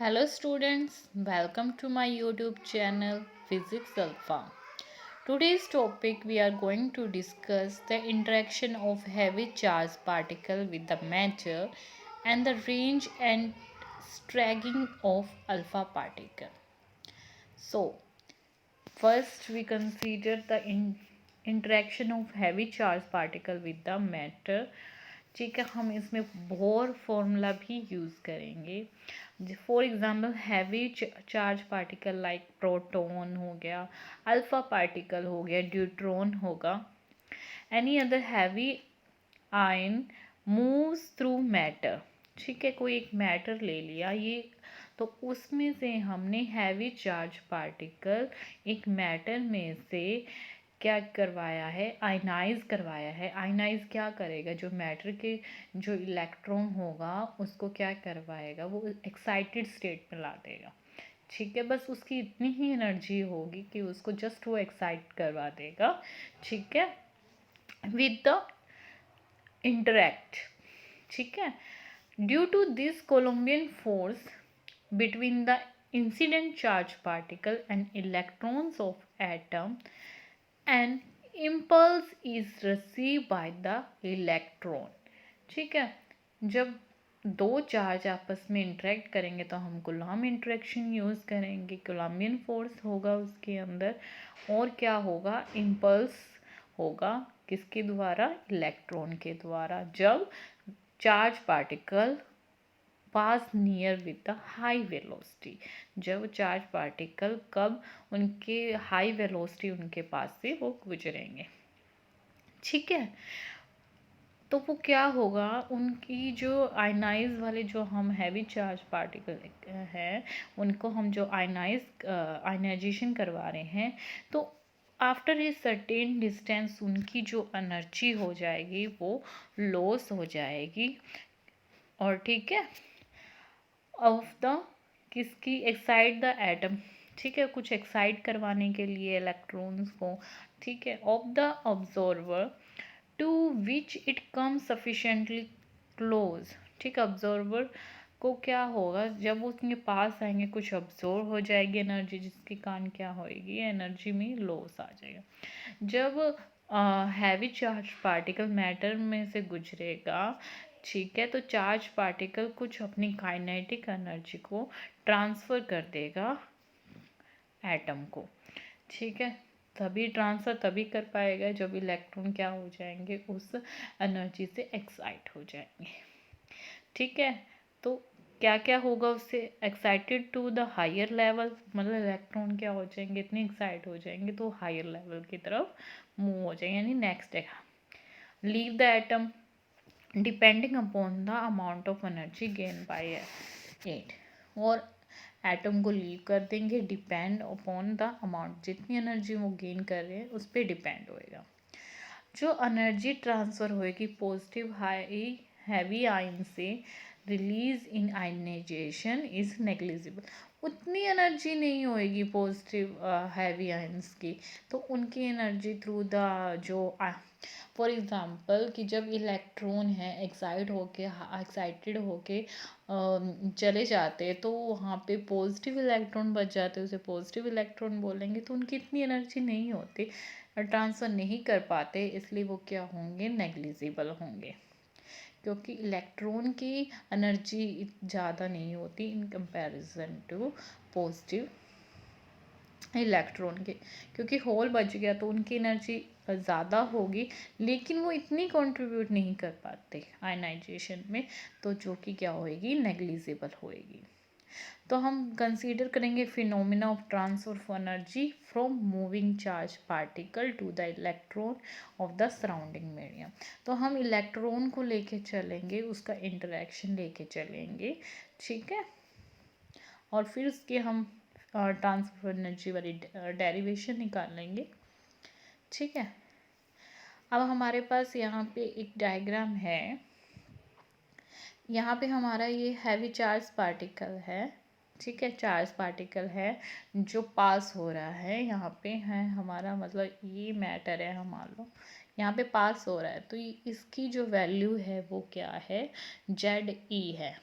Hello students, welcome to my YouTube channel Physics Alpha. Today's topic we are going to discuss the interaction of heavy charged particle with the matter and the range and stacking of alpha particle. So, first we consider the interaction of heavy charged particle with the matter. ठीक है, हम इसमें bore formula भी use करेंगे। For example heavy charge particle like proton हो गया, alpha particle हो गया, ड्यूट्रॉन होगा। Any other heavy ion moves through matter. ठीक है, कोई एक मैटर ले लिया ये, तो उसमें से हमने हैवी चार्ज पार्टिकल एक मैटर में से क्या करवाया है, आयनाइज करवाया है। आयनाइज क्या करेगा, जो मैटर के जो इलेक्ट्रॉन होगा उसको क्या करवाएगा, वो एक्साइटेड स्टेट में ला देगा। ठीक है, बस उसकी इतनी ही एनर्जी होगी कि उसको जस्ट वो एक्साइट करवा देगा। ठीक है, विद द इंटरैक्ट। ठीक है, due to this Coulombian force between the incident charge particle and electrons of atom, an impulse is received by the electron। ठीक है, जब दो चार्ज आपस में इंटरेक्ट करेंगे तो हम कूलॉम इंटरेक्शन यूज़ करेंगे, कोलम्बियन फोर्स होगा उसके अंदर, और क्या होगा, इम्पल्स होगा किसके द्वारा, इलेक्ट्रॉन के द्वारा, जब charge particle pass near with the high velocity. जब चार्ज पार्टिकल कब उनके हाई वेलोसिटी उनके पास से वो गुजरेंगे। ठीक है, तो वो क्या होगा, उनकी जो आयनाइज वाले जो हम हैवी चार्ज पार्टिकल हैं उनको हम जो आयनाइजेशन करवा रहे हैं, तो आफ्टर ए सर्टेन डिस्टेंस उनकी जो एनर्जी हो जाएगी वो लॉस हो जाएगी। और ठीक है, ऑफ द किसकी, एक्साइट द एटम। ठीक है, कुछ एक्साइट करवाने के लिए इलेक्ट्रॉन्स को। ठीक है, of the observer to which it come sufficiently close. ठीक है, ऑब्जर्वर को क्या होगा, जब वो उसके पास आएंगे कुछ ऑब्जर्व हो जाएगी एनर्जी, जिसके कारण क्या होएगी, एनर्जी में लॉस आ जाएगा। जब हैवी चार्ज पार्टिकल मैटर में से गुजरेगा, ठीक है, तो चार्ज पार्टिकल कुछ अपनी काइनेटिक एनर्जी को ट्रांसफ़र कर देगा एटम को। ठीक है, तभी ट्रांसफ़र तभी कर पाएगा जब इलेक्ट्रॉन क्या हो जाएंगे, उस एनर्जी से एक्साइट हो जाएंगे। ठीक है, तो क्या क्या होगा उससे, excited to the higher level, मतलब इलेक्ट्रॉन क्या हो जाएंगे, इतने एक्साइट हो जाएंगे तो हायर लेवल की तरफ मूव हो जाएंगे, यानी नेक्स्ट है leave the atom depending upon the amount of energy gain by it. और एटम को लीव कर देंगे डिपेंड अपॉन द अमाउंट, जितनी एनर्जी वो गेन कर रहे हैं उस पर डिपेंड होएगा। जो एनर्जी ट्रांसफ़र होएगी पॉजिटिव हाई हैवी आयन से release in ionization is negligible. उतनी एनर्जी नहीं होएगी पॉजिटिव हैवी आयन्स की, तो उनकी एनर्जी थ्रू द जो फॉर एग्ज़ाम्पल कि जब इलेक्ट्रॉन है एक्साइटेड होके चले जाते तो वहाँ पे पॉजिटिव इलेक्ट्रॉन बच जाते, उसे पॉजिटिव इलेक्ट्रॉन बोलेंगे, तो उनकी इतनी एनर्जी नहीं होती, ट्रांसफ़र नहीं कर पाते, इसलिए वो क्या होंगे, नेग्लिजिबल होंगे, क्योंकि इलेक्ट्रॉन की एनर्जी ज़्यादा नहीं होती in comparison to positive electron के, क्योंकि होल बच गया तो उनकी एनर्जी ज़्यादा होगी, लेकिन वो इतनी कंट्रीब्यूट नहीं कर पाते आयनाइजेशन में, तो जो कि क्या होएगी, नेग्लिजिबल होएगी। तो हम कंसीडर करेंगे phenomena of transfer of energy from moving charge particle to the electron of the surrounding medium. तो हम इलेक्ट्रॉन को लेके चलेंगे, उसका इंटरेक्शन लेके चलेंगे। ठीक है, और फिर उसके हम ट्रांसफर एनर्जी वाली डेरिवेशन निकालेंगे। ठीक है, अब हमारे पास यहाँ पे एक डायग्राम है, यहाँ पे हमारा ये हैवी चार्ज पार्टिकल है। ठीक है, चार्ज पार्टिकल है जो पास हो रहा है, यहाँ पे है हमारा, मतलब ये मैटर है, हम मान लो यहाँ पे पास हो रहा है, तो इसकी जो वैल्यू है वो क्या है, जेड ई है,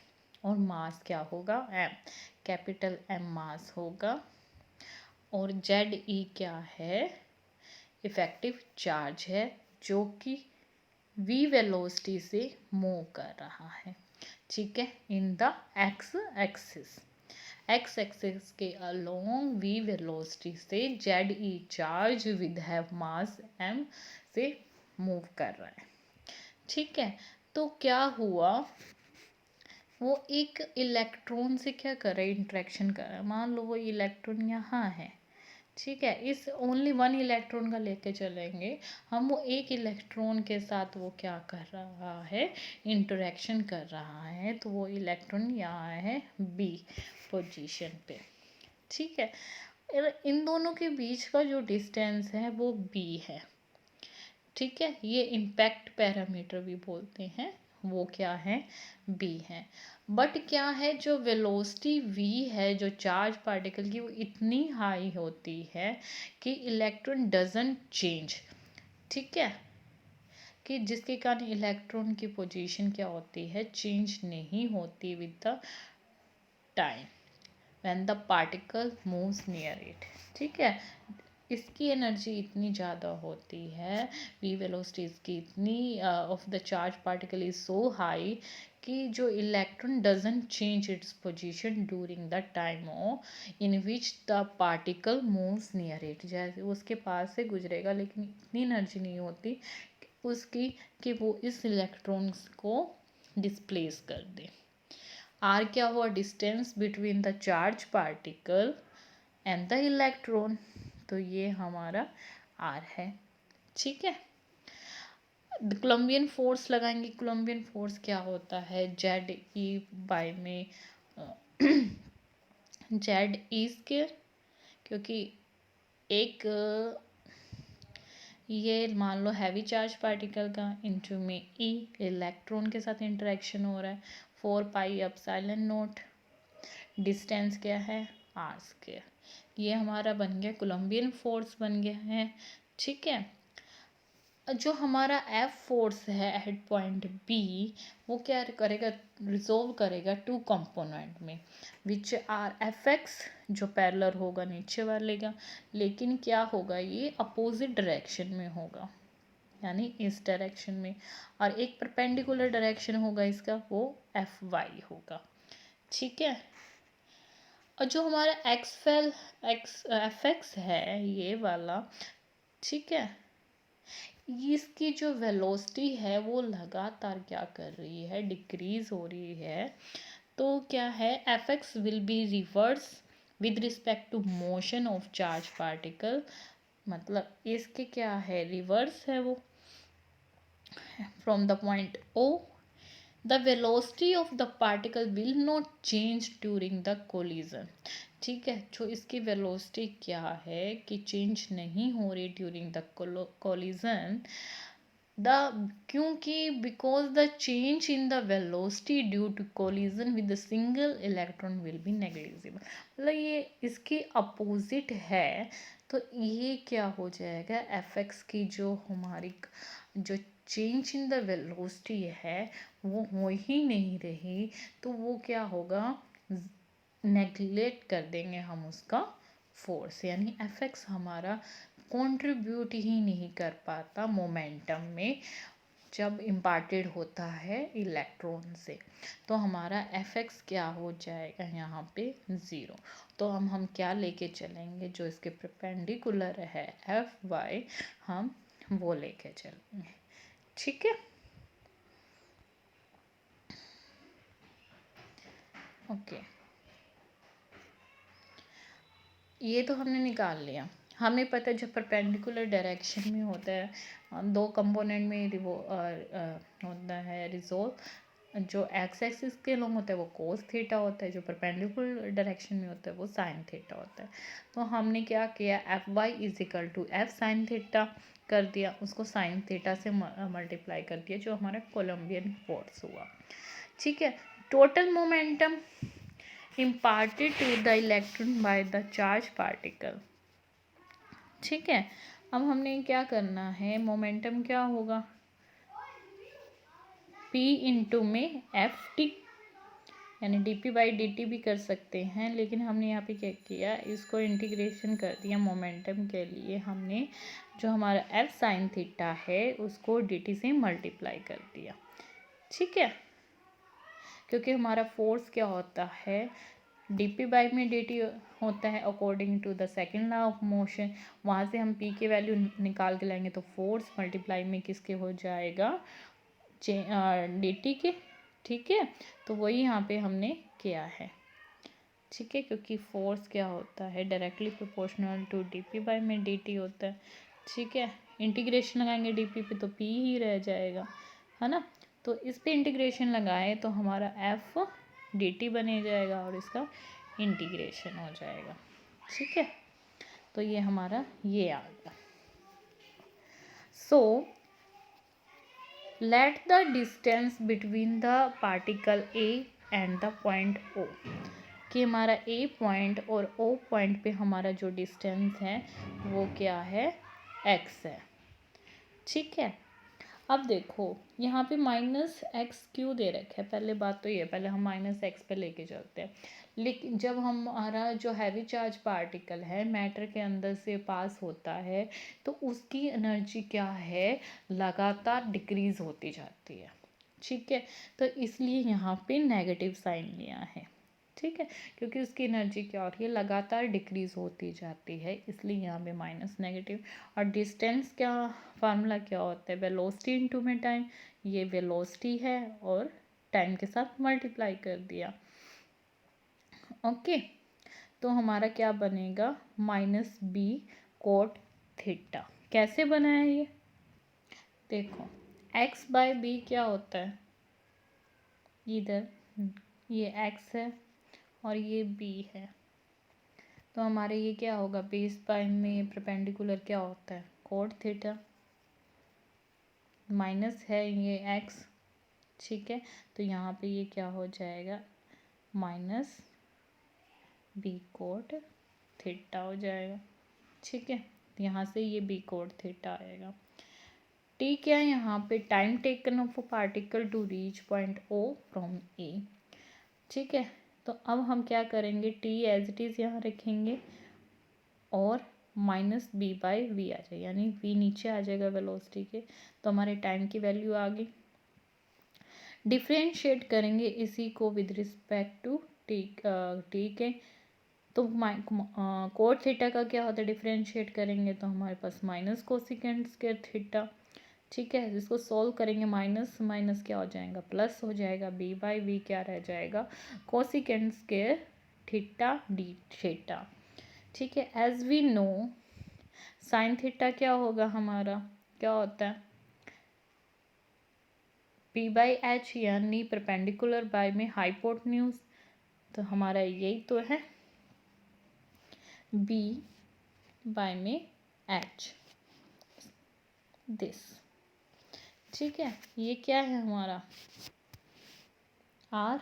और मास क्या होगा, एम। कैपिटल एम मास होगा, और जेड ई क्या है, इफेक्टिव चार्ज है जो कि वी वेलोसिटी से मूव कर रहा है। ठीक है, in the X axis, X axis के अलोंग वी वेलोसिटी से Z E charge with have mass M से मूव कर रहा है। ठीक है, तो क्या हुआ, वो एक इलेक्ट्रॉन से क्या कर रहा है, इंट्रैक्शन कर रहा है। मान लो वो इलेक्ट्रॉन यहाँ है, ठीक है, इस ओनली वन इलेक्ट्रॉन का लेके चलेंगे हम, वो एक इलेक्ट्रॉन के साथ वो क्या कर रहा है, इंटरेक्शन कर रहा है। तो वो इलेक्ट्रॉन यहाँ है बी पोजीशन पे। ठीक है, इन दोनों के बीच का जो डिस्टेंस है वो बी है। ठीक है, ये इम्पैक्ट पैरामीटर भी बोलते हैं, वो क्या है, बी है। बट क्या है, जो वेलोसिटी वी है जो चार्ज पार्टिकल की, वो इतनी हाई होती है कि इलेक्ट्रॉन डजंट चेंज। ठीक है, कि जिसके कारण इलेक्ट्रॉन की पोजीशन क्या होती है, चेंज नहीं होती with the time when the particle moves near it. ठीक है, इसकी एनर्जी इतनी ज़्यादा होती है, वी वेलोसिटी इसकी इतनी of the charge particle is so high कि जो electron doesn't change its position during the time in which the particle moves near it. जैसे उसके पास से गुजरेगा लेकिन इतनी एनर्जी नहीं होती उसकी कि वो इस इलेक्ट्रॉन्स को डिस्प्लेस कर दे। आर क्या हुआ, distance between the charge particle and the electron, तो ये हमारा आर है। ठीक है, कोलम्बियन फोर्स लगाएंगे। कोलम्बियन फोर्स क्या होता है, जेड ई बाय में जेड ई स्क्वायर, क्योंकि एक ये मान लो हैवी चार्ज पार्टिकल का इंटू में ई, इलेक्ट्रॉन के साथ इंटरेक्शन हो रहा है, 4 पाई एप्सिलॉन नॉट, डिस्टेंस क्या है आर स्क्वायर। ये हमारा बन गया कोलम्बियन फोर्स बन गया है। ठीक है, जो हमारा एफ फोर्स है एट पॉइंट बी, वो क्या करेगा, रिजोल्व करेगा टू कंपोनेंट में, विच आर एफ एक्स जो पैरेलल होगा नीचे वाले का, लेकिन क्या होगा, ये अपोजिट डायरेक्शन में होगा, यानी इस डायरेक्शन में, और एक परपेंडिकुलर डायरेक्शन होगा इसका, वो एफ वाई होगा। ठीक है, और जो हमारा एफ एक्स है ये वाला, ठीक है, इसकी जो वेलोसिटी है वो लगातार क्या कर रही है, डिक्रीज हो रही है। तो क्या है, F X will be reverse with respect to motion of charge particle, मतलब इसके क्या है, रिवर्स है वो, from the point O the velocity of the particle will not change during the collision. ठीक है, जो इसकी वेलोसिटी क्या है कि चेंज नहीं हो रही ड्यूरिंग द कोलिजन, द क्योंकि because the change in the velocity due to collision with the single electron will be negligible. मतलब ये इसकी अपोजिट है, तो ये क्या हो जाएगा, एफ एक्स की जो हमारी जो चेंज इन द वेलोसिटी है वो हो ही नहीं रही, तो वो क्या होगा, नेगलेक्ट कर देंगे हम उसका फोर्स, यानी एफ एक्स हमारा कंट्रीब्यूट ही नहीं कर पाता मोमेंटम में जब इम्पार्टेड होता है इलेक्ट्रॉन से। तो हमारा एफ एक्स क्या हो जाएगा यहाँ पे, ज़ीरो। तो हम क्या लेके चलेंगे, जो इसके परपेंडिकुलर है एफ वाई, हम वो लेके चलेंगे। ठीक है, ओके, ये तो हमने निकाल लिया। हमें पता है जब परपेंडिकुलर डायरेक्शन में होता है, दो कंपोनेंट में होता है रिजोल्व, जो एक्स एक्सिस के लोग होता है वो कोस थीटा होता है, जो परपेंडिकुलर डायरेक्शन में होता है वो साइन थीटा होता है। तो हमने क्या किया, F Y is equal to F sine theta कर दिया, उसको साइन थीटा से मल्टीप्लाई कर दिया, जो हमारा कोलम्बियन फोर्स हुआ। ठीक है, total momentum imparted to the electron by the charge particle। ठीक है, अब हमने क्या करना है, मोमेंटम क्या होगा, p इंटू में एफ टी, यानी dp बाई dt भी कर सकते हैं, लेकिन हमने यहाँ पे क्या किया, इसको इंटीग्रेशन कर दिया मोमेंटम के लिए। हमने जो हमारा f साइन थीटा है उसको dt से मल्टीप्लाई कर दिया, ठीक है। क्योंकि हमारा फोर्स क्या होता है, dp बाई में dt होता है according to the second law of motion. वहाँ से हम p की वैल्यू निकाल के लाएंगे तो फोर्स मल्टीप्लाई में किसके हो जाएगा, dt के, ठीक है। तो वही यहाँ पे हमने किया है, ठीक है। क्योंकि फोर्स क्या होता है, directly proportional to dp by में dt होता है, ठीक है। इंटीग्रेशन लगाएंगे dp पे तो p ही रह जाएगा, है ना। तो इस पे इंटीग्रेशन लगाए तो हमारा f dt बने जाएगा और इसका इंटीग्रेशन हो जाएगा, ठीक है। तो ये हमारा ये आ गया। So let the distance between the particle A and the point O, कि हमारा ए पॉइंट और ओ पॉइंट पे हमारा जो डिस्टेंस है वो क्या है, x है, ठीक है। अब देखो यहाँ पे माइनस एक्स क्यों दे रखा है, पहले बात तो ये है, पहले हम माइनस एक्स पे लेके चलते हैं। लेकिन जब हमारा जो हैवी चार्ज पार्टिकल है मैटर के अंदर से पास होता है तो उसकी एनर्जी क्या है, लगातार डिक्रीज होती जाती है, ठीक है। तो इसलिए यहाँ पे नेगेटिव साइन लिया है, ठीक है। क्योंकि उसकी एनर्जी क्या हो रही है, लगातार डिक्रीज होती जाती है, इसलिए यहाँ पे माइनस नेगेटिव। और डिस्टेंस क्या, फार्मूला क्या होता है, वेलोसिटी इनटू में टाइम। ये वेलोसिटी है और टाइम के साथ मल्टीप्लाई कर दिया, ओके। तो हमारा क्या बनेगा, माइनस बी कोट थीटा। कैसे बना है ये, देखो एक्स बाय बी क्या होता है, इधर ये एक्स है और ये बी है, तो हमारे ये क्या होगा, बेस बाय में परपेंडिकुलर क्या होता है, कोट थीटा। माइनस है ये एक्स, ठीक है। तो यहाँ पे ये क्या हो जाएगा, माइनस बी कोट थीटा हो जाएगा, ठीक है। यहाँ से ये बी कोट थीटा आएगा। टी क्या है, यहाँ पे time taken of a particle to reach point O from A, ठीक है। तो अब हम क्या करेंगे, टी एज इट इज़ यहाँ रखेंगे और माइनस बी बाई वी आ जाएगा, यानी वी नीचे आ जाएगा वेलोसिटी के, तो हमारे टाइम की वैल्यू आ गई। डिफ्रेंशिएट करेंगे इसी को विद रिस्पेक्ट टू टी, ठीक है। तो कोट थीटा का क्या होता है, डिफ्रेंशिएट करेंगे तो हमारे पास माइनस कोसिकेंट स्क्वायर थीटा, ठीक है। जिसको सोल्व करेंगे माइनस माइनस क्या हो जाएगा, प्लस हो जाएगा, बी बाई वी क्या रह जाएगा, cosecant square theta D theta, ठीक है। As we know sine theta क्या होगा हमारा, क्या होता है, पी बाई एच, यानी परपेंडिकुलर बाय में हाइपोटेन्यूज, तो हमारा यही तो है, बी बाय में एच दिस, ठीक है। ये क्या है हमारा आर,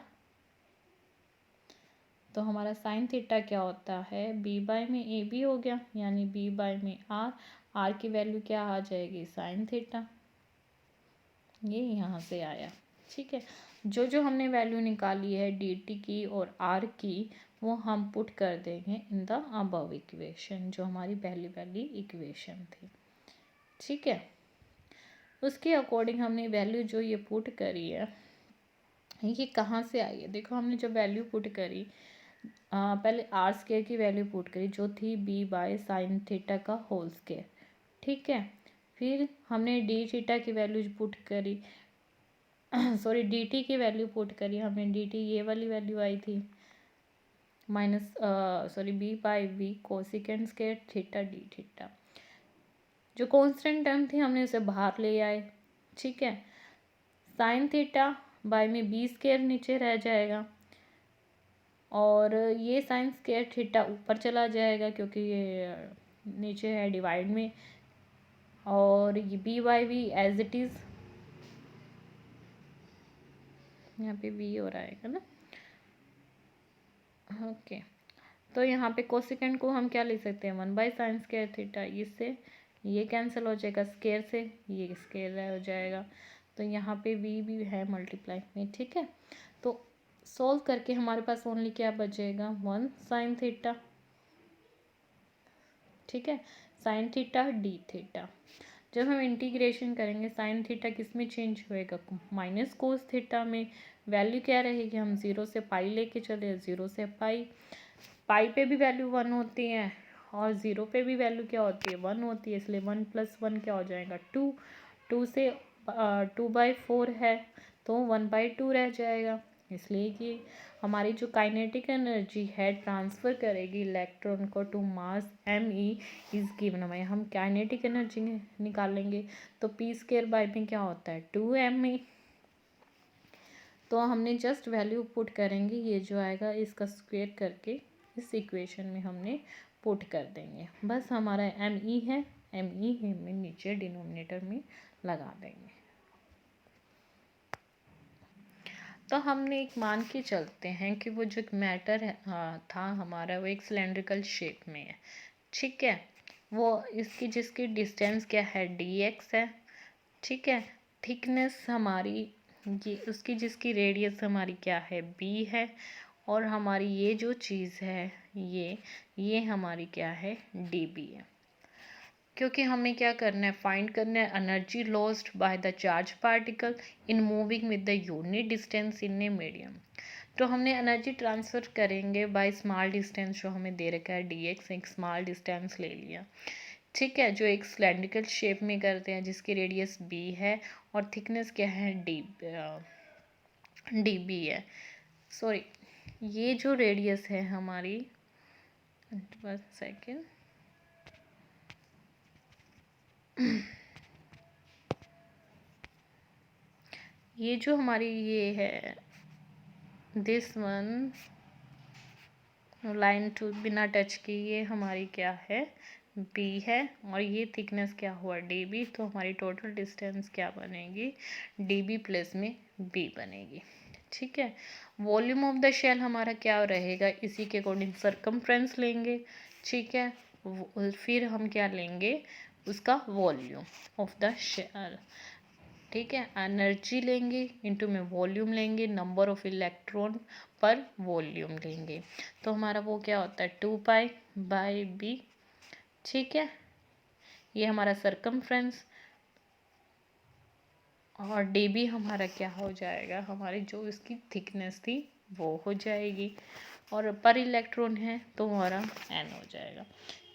तो हमारा साइन थीटा क्या होता है, बी बाय में ए बी हो गया, यानी बी बाय में आर, आर की वैल्यू क्या आ जाएगी, साइन थीटा, ये यहाँ से आया, ठीक है। जो जो हमने वैल्यू निकाली है डी टी की और आर की, वो हम पुट कर देंगे इन द अबव इक्वेशन, जो हमारी पहली वाली इक्वेशन थी, ठीक है। उसके अकॉर्डिंग हमने वैल्यू जो ये पुट करी है, ये कहाँ से आई है, देखो हमने जब वैल्यू पुट करी, पहले आर स्क्वायर की वैल्यू पुट करी जो थी बी बाय साइन थीटा का होल स्क्वायर, ठीक है। फिर हमने डी थीटा की वैल्यू पुट करी, सॉरी डी टी की वैल्यू पुट करी हमने, डी टी ये वाली वैल्यू आई थी, minus sorry B by V cosecant square theta D theta. जो कांस्टेंट टर्म थी हमने उसे बाहर ले आए, ठीक है। साइन थीटा बाय में बी स्क्वायर नीचे रह जाएगा और ये साइन स्क्वायर थीटा ऊपर चला जाएगा क्योंकि ये नीचे है डिवाइड में, और ये B by V as it is, यहाँ पे वी हो रहा है ना, ओके। तो यहाँ पे कोसिकेंट को हम क्या ले सकते हैं, 1/sin स्क्वायर थीटा, इससे ये कैंसिल हो जाएगा, स्क्वायर से ये स्क्वायर हो जाएगा, तो यहाँ पे वी भी है मल्टीप्लाई में, ठीक है। तो सोल्व करके हमारे पास ओनली क्या बचेगा, 1 साइन थीटा, ठीक है, साइन थीटा डी थीटा। जब हम इंटीग्रेशन करेंगे साइन थीटा किस में चेंज होएगा, माइनस कोस थीटा में। वैल्यू क्या रहेगी, हम 0 से पाई लेके चले, 0 से पाई, पाई पे भी वैल्यू 1 होती है और 0 पे भी वैल्यू क्या होती है, 1 होती है, इसलिए 1 + 1 क्या हो जाएगा, 2। 2 से 2/4 है तो 1/2 रह जाएगा, इसलिए कि हमारी जो काइनेटिक एनर्जी है ट्रांसफ़र करेगी इलेक्ट्रॉन को to mass me is given by, हम काइनेटिक एनर्जी निकालेंगे तो p² में क्या होता है 2me, तो हमने जस्ट वैल्यू पुट करेंगे, ये जो आएगा इसका स्क्वायर करके इस इक्वेशन में हमने पुट कर देंगे, बस हमारा me है, me हमें नीचे डिनोमिनेटर में लगा देंगे। तो हमने एक मान के चलते हैं कि वो जो मैटर है था हमारा, वो एक सिलेंड्रिकल शेप में है, ठीक है, वो इसकी जिसकी डिस्टेंस क्या है dx है, ठीक है, थिकनेस हमारी ये उसकी जिसकी रेडियस हमारी क्या है b है, और हमारी ये जो चीज़ है ये हमारी क्या है db है। क्योंकि हमें क्या करना है, फाइंड करना है energy lost by the charge particle in moving with the unit distance in a medium. तो हमने एनर्जी ट्रांसफ़र करेंगे बाय स्मॉल डिस्टेंस जो हमें दे रखा है dx, एक स्मॉल डिस्टेंस ले लिया, ठीक है, जो एक सिलेंड्रिकल शेप में करते हैं जिसकी रेडियस b है और थिकनेस क्या है db है, सॉरी ये जो रेडियस है हमारी, 1 सेकेंड, ये जो हमारी ये है दिस वन लाइन टू बिना टच की, ये हमारी क्या है b है, और ये थिकनेस क्या हुआ db, तो हमारी टोटल डिस्टेंस क्या बनेगी db प्लस में b बनेगी, ठीक है। वॉल्यूम ऑफ द शेल हमारा क्या रहेगा, इसी के अकॉर्डिंग सरकमफ्रेंस लेंगे, ठीक है, फिर हम क्या लेंगे उसका वॉल्यूम ऑफ द शेल, ठीक है, एनर्जी लेंगे इनटू में वॉल्यूम लेंगे, नंबर ऑफ इलेक्ट्रॉन पर वॉल्यूम लेंगे, तो हमारा वो क्या होता है 2π/b, ठीक है, ये हमारा सरकमफ्रेंस, और db हमारा क्या हो जाएगा, हमारी जो इसकी थिकनेस थी वो हो जाएगी, और पर इलेक्ट्रॉन है तो हमारा n हो जाएगा।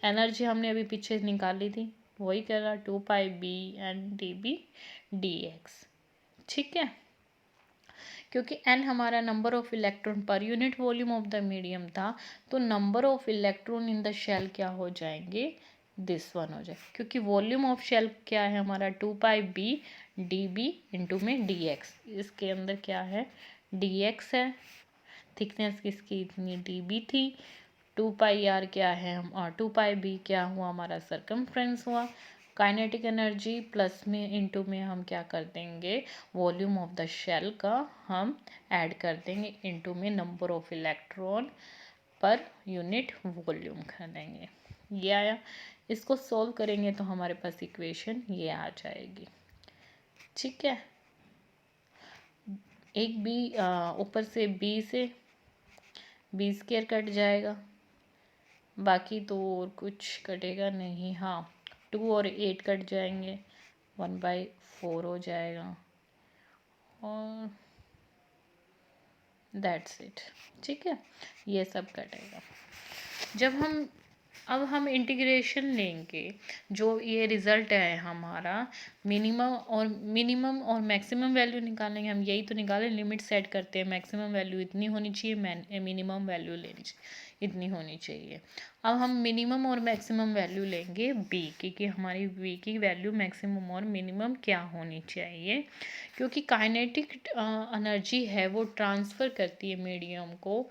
एनर्जी हमने अभी पीछे निकाली थी, वही करा 2πb and db dx, ठीक है, क्योंकि n हमारा number of electron per unit volume of the medium था, तो number of electron in the shell क्या हो जाएंगे, दिस वन हो जाए, क्योंकि वॉल्यूम ऑफ शेल क्या है हमारा 2πb db इंटू में dx, इसके अंदर क्या है dx है, थिकनेस किसकी इतनी db थी, 2πr क्या है हम, और 2πb क्या हुआ हमारा सरकमफ्रेंस हुआ, काइनेटिक एनर्जी प्लस में इनटू में हम क्या कर देंगे वॉल्यूम ऑफ द शेल का हम ऐड कर देंगे, इनटू में number of electron per unit volume कर देंगे, ये आया। इसको सॉल्व करेंगे तो हमारे पास इक्वेशन ये आ जाएगी, ठीक है, एक b ऊपर से b² कट जाएगा, बाकी तो और कुछ कटेगा नहीं, हाँ 2 और 8 कट जाएंगे, 1/4 हो जाएगा, और दैट्स इट, ठीक है, ये सब कटेगा। जब हम इंटीग्रेशन लेंगे, जो ये रिज़ल्ट है हमारा, मिनिमम और मैक्सिमम वैल्यू निकालेंगे, हम यही तो निकालें, लिमिट सेट करते हैं, मैक्सिमम वैल्यू इतनी होनी चाहिए, मिनिमम वैल्यू लेनी चाहिए इतनी होनी चाहिए। अब हम मिनिमम और मैक्सिमम वैल्यू लेंगे b की, कि हमारी b की वैल्यू मैक्सिमम और मिनिमम क्या होनी चाहिए, क्योंकि काइनेटिक एनर्जी है वो ट्रांसफ़र करती है मीडियम को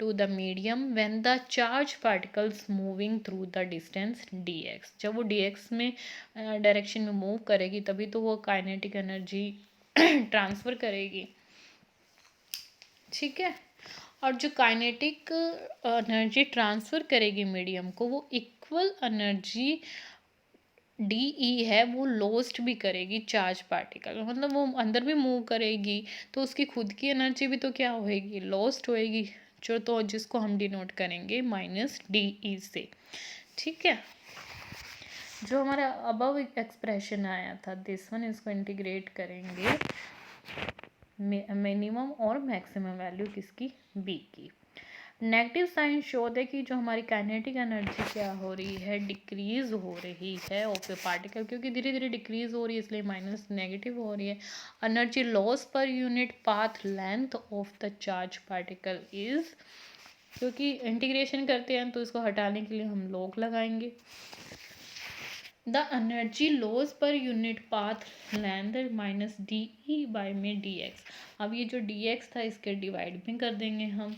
to the medium when the charge particles moving through the distance dx, जब वो dx में डायरेक्शन में मूव करेगी तभी तो वो काइनेटिक एनर्जी ट्रांसफ़र करेगी, ठीक है, और जो काइनेटिक एनर्जी ट्रांसफ़र करेगी मीडियम को वो इक्वल एनर्जी डी ई है वो लॉस्ट भी करेगी चार्ज पार्टिकल, मतलब वो अंदर भी मूव करेगी, तो उसकी खुद की एनर्जी भी तो क्या होएगी, लॉस्ट होएगी, जो तो जिसको हम डिनोट करेंगे माइनस डी ई से। ठीक है, जो हमारा अबव एक्सप्रेशन आया था दिस वन, इसको इंटीग्रेट करेंगे मिनिमम और मैक्सिमम वैल्यू किसकी, बी की। नेगेटिव साइन शो दे कि जो हमारी काइनेटिक एनर्जी क्या हो रही है, डिक्रीज हो रही है ऑफ ए पार्टिकल, क्योंकि धीरे धीरे डिक्रीज हो रही है इसलिए माइनस नेगेटिव हो रही है। Energy loss per unit path length of the charge particle is, क्योंकि इंटीग्रेशन करते हैं तो इसको हटाने के लिए हम लॉग लगाएंगे। The energy loss per unit path length minus D E by में डी एक्स। अब ये जो डी एक्स था इसके डिवाइड में कर देंगे हम,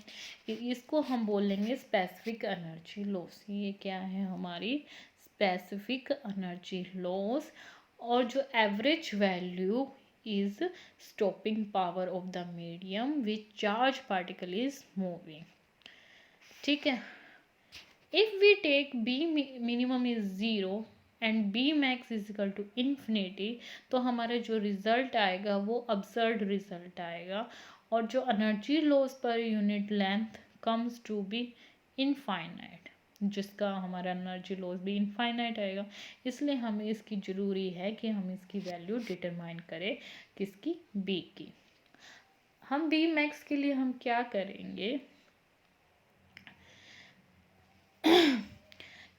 इसको हम बोलेंगे स्पेसिफिक एनर्जी लॉस। ये क्या है हमारी स्पेसिफिक एनर्जी लॉस, और जो average value is stopping power of the medium which charge particle is moving. ठीक है, if we take B minimum is zero and B max is equal to infinity, तो हमारा जो रिजल्ट आएगा वो absurd result आएगा, और जो energy loss per unit length comes to be infinite, जिसका हमारा एनर्जी लॉस भी इनफाइनाइट आएगा। इसलिए हमें इसकी ज़रूरी है कि हम इसकी वैल्यू डिटरमाइन करें, किसकी, बी की। हम बी मैक्स के लिए हम क्या करेंगे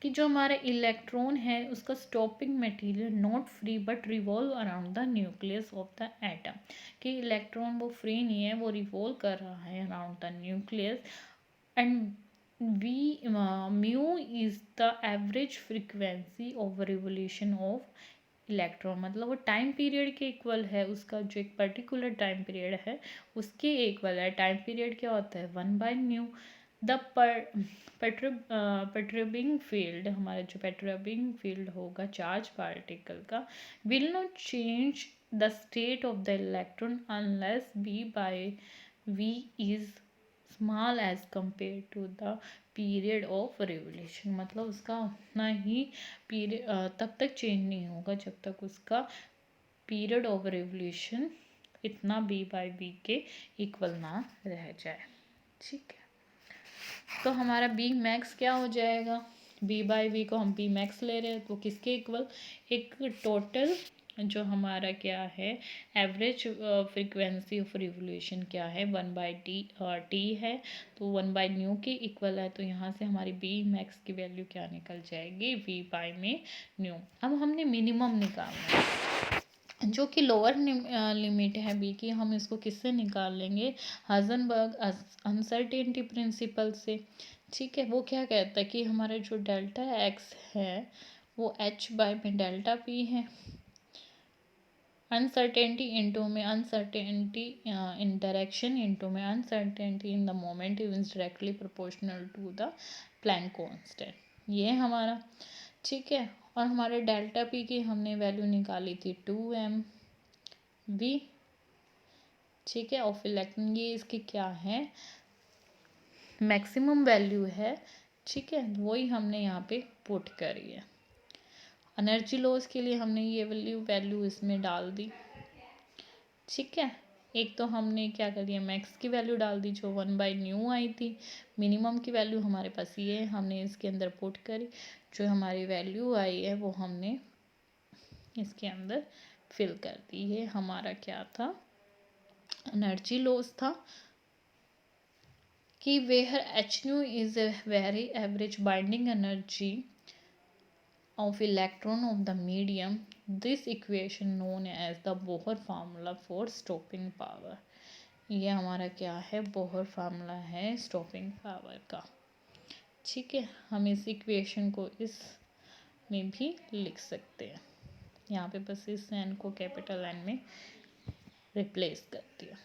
कि जो हमारा इलेक्ट्रॉन है उसका stopping material not free but revolve around the nucleus of the atom, कि इलेक्ट्रॉन वो फ्री नहीं है, वो रिवॉल्व कर रहा है around the nucleus. And we mu is the average frequency of revolution of electron, मतलब वो टाइम पीरियड के इक्वल है, उसका जो एक पर्टिकुलर टाइम पीरियड है उसके इक्वल है। टाइम पीरियड क्या होता है, 1/न्यू। द परट्यूबिंग फील्ड, हमारा जो परट्यूबिंग फील्ड होगा चार्ज पार्टिकल का, will not change the state of the electron unless B by V is small as compare to the period of revolution, मतलब उसका उतना ही पीरियड तब तक चेंज नहीं होगा जब तक उसका पीरियड ऑफ रिवोल्यूशन इतना बी बाय बी के इक्वल ना रह जाए। ठीक है, तो हमारा बी मैक्स क्या हो जाएगा, बी बाई वी को हम बी मैक्स ले रहे हैं तो किसके इक्वल, एक टोटल जो हमारा क्या है एवरेज फ्रीक्वेंसी ऑफ रिवोल्यूशन क्या है 1/टी है, तो 1/न्यू के इक्वल है, तो यहाँ से हमारी बी मैक्स की वैल्यू क्या निकल जाएगी, वी बाई में न्यू। अब हमने मिनिमम निकालना है जो कि लोअर लिमिट है बी की, हम इसको किससे निकाल लेंगे, हाइजेनबर्ग अनसर्टेनिटी प्रिंसिपल से। ठीक है, वो क्या कहता है कि हमारा जो डेल्टा एक्स है वो एच बाय में डेल्टा पी है, अनसर्टेनिटी इनटू में अनसर्टेनिटी इन डायरेक्शन इनटू में uncertainty in the moment is directly proportional to the Planck constant, ये हमारा। ठीक है, और हमारे डेल्टा पी की हमने वैल्यू निकाली थी 2m v। ठीक है, ऑफ इलेक्ट्रॉन, ये इसकी क्या है, मैक्सिमम वैल्यू है। ठीक है, वही हमने यहाँ पे पुट करी है। एनर्जी लॉस के लिए हमने ये वैल्यू इसमें डाल दी। ठीक है, एक तो हमने क्या कर दिया, मैक्स की वैल्यू डाल दी जो 1/न्यू आई थी, मिनिमम की वैल्यू हमारे पास ये है, हमने इसके अंदर पुट करी, जो हमारी वैल्यू आई है वो हमने इसके अंदर फिल कर दी। ये हमारा क्या था, एनर्जी लॉस था, कि where H nu is a very average binding energy of electron of the medium, this equation known as the Bohr formula for stopping power। ये हमारा क्या है, बोहर फार्मूला है स्टॉपिंग पावर का। ठीक है, हम इस इक्वेशन को इस में भी लिख सकते हैं, यहाँ पे बस इस एन को कैपिटल एन में रिप्लेस कर दिया।